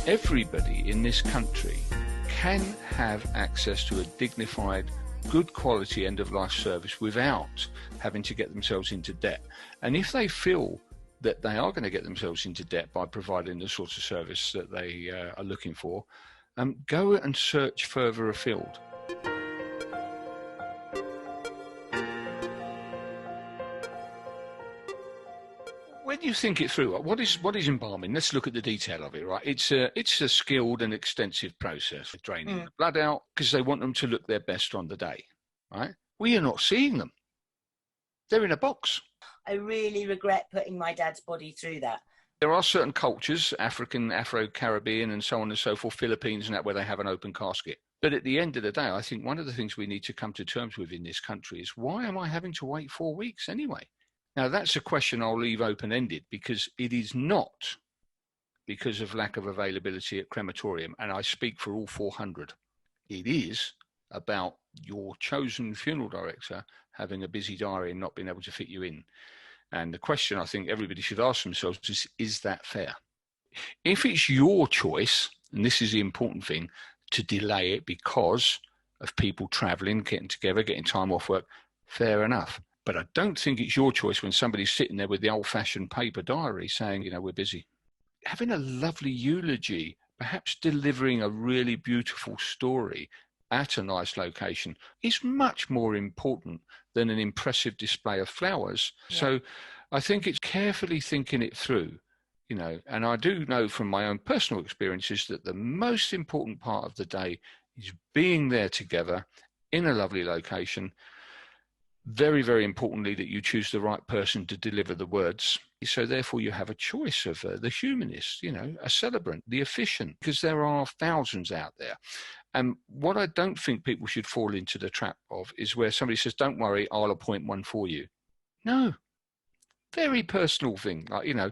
Everybody in this country can have access to a dignified, good quality end-of-life service without having to get themselves into debt. And if they feel that they are going to get themselves into debt by providing the sort of service that they are looking for, go and search further afield. When you think it through, what is embalming? Let's look at the detail of it, right? It's a skilled and extensive process for draining the blood out because they want them to look their best on the day, right? We are not seeing them. They're in a box. I really regret putting my dad's body through that. There are certain cultures, African, Afro-Caribbean and so on and so forth, Philippines and that, where they have an open casket. But at the end of the day, I think one of the things we need to come to terms with in this country is, why am I having to wait 4 weeks anyway? Now, that's a question I'll leave open-ended, because it is not because of lack of availability at crematorium, and I speak for all 400. It is about your chosen funeral director having a busy diary and not being able to fit you in. And the question I think everybody should ask themselves is that fair? If it's your choice, and this is the important thing, to delay it because of people traveling, getting together, getting time off work, fair enough. But I don't think it's your choice when somebody's sitting there with the old-fashioned paper diary saying, you know, we're busy. Having a lovely eulogy, perhaps delivering a really beautiful story at a nice location, is much more important than an impressive display of flowers. Yeah. So I think it's carefully thinking it through, you know, and I do know from my own personal experiences that the most important part of the day is being there together in a lovely location. Very, very importantly, that you choose the right person to deliver the words. So therefore you have a choice of the humanist, you know, a celebrant, the efficient, because there are thousands out there. And what I don't think people should fall into the trap of is where somebody says, don't worry, I'll appoint one for you. No, very personal thing. Like, you know,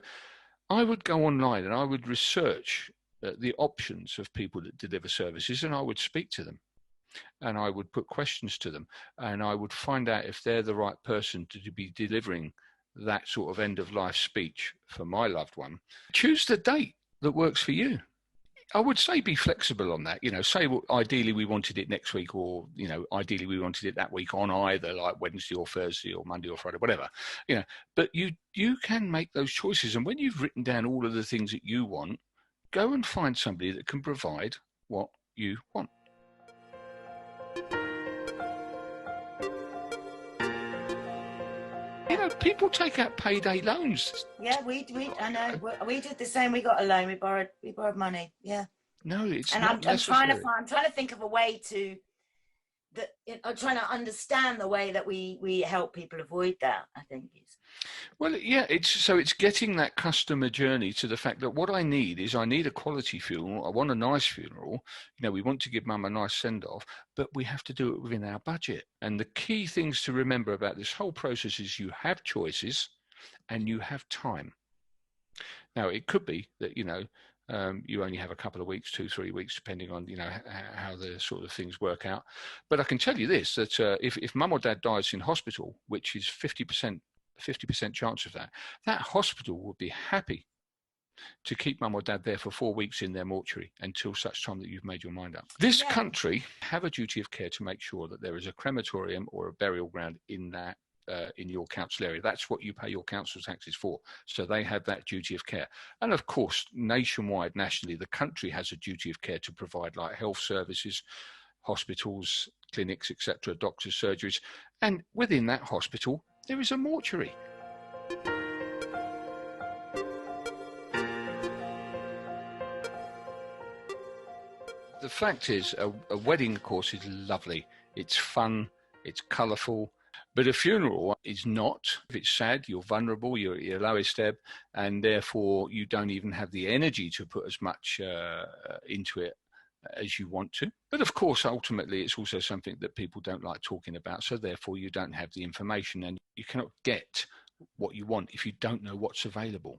I would go online and I would research the options of people that deliver services, and I would speak to them. And I would put questions to them, and I would find out if they're the right person to be delivering that sort of end-of-life speech for my loved one. Choose the date that works for you. I would say be flexible on that. You know, say ideally we wanted it next week, or, you know, ideally we wanted it that week on either like Wednesday or Thursday or Monday or Friday, whatever. You know, but you can make those choices. And when you've written down all of the things that you want, go and find somebody that can provide what you want. You know, people take out payday loans. Yeah, I know. We did the same. We got a loan. We borrowed money. Yeah. No, it's and not I'm trying to think of a way to that. I'm trying to understand the way that we help people avoid that, I think is. Well, yeah, it's getting that customer journey to the fact that what I need a quality funeral. I want a nice funeral. You know, we want to give mum a nice send-off, but we have to do it within our budget. And the key things to remember about this whole process is you have choices and you have time. Now, it could be that, you know, you only have a couple of weeks, 2-3 weeks, depending on, you know, how the sort of things work out. But I can tell you this, that if mum or dad dies in hospital, which is 50% chance of that hospital would be happy to keep mum or dad there for 4 weeks in their mortuary until such time that you've made your mind up. This country have a duty of care to make sure that there is a crematorium or a burial ground in that in your council area. That's what you pay your council taxes for. So they have that duty of care. And of course, nationwide, nationally, the country has a duty of care to provide like health services, hospitals, clinics, etc., doctors, surgeries. And within that hospital, there is a mortuary. The fact is, a wedding, of course, is lovely. It's fun, it's colourful, but a funeral is not. If it's sad, you're vulnerable, you're at your lowest ebb, and therefore you don't even have the energy to put as much into it as you want to. But of course, ultimately, it's also something that people don't like talking about, so therefore you don't have the information, and you cannot get what you want if you don't know what's available.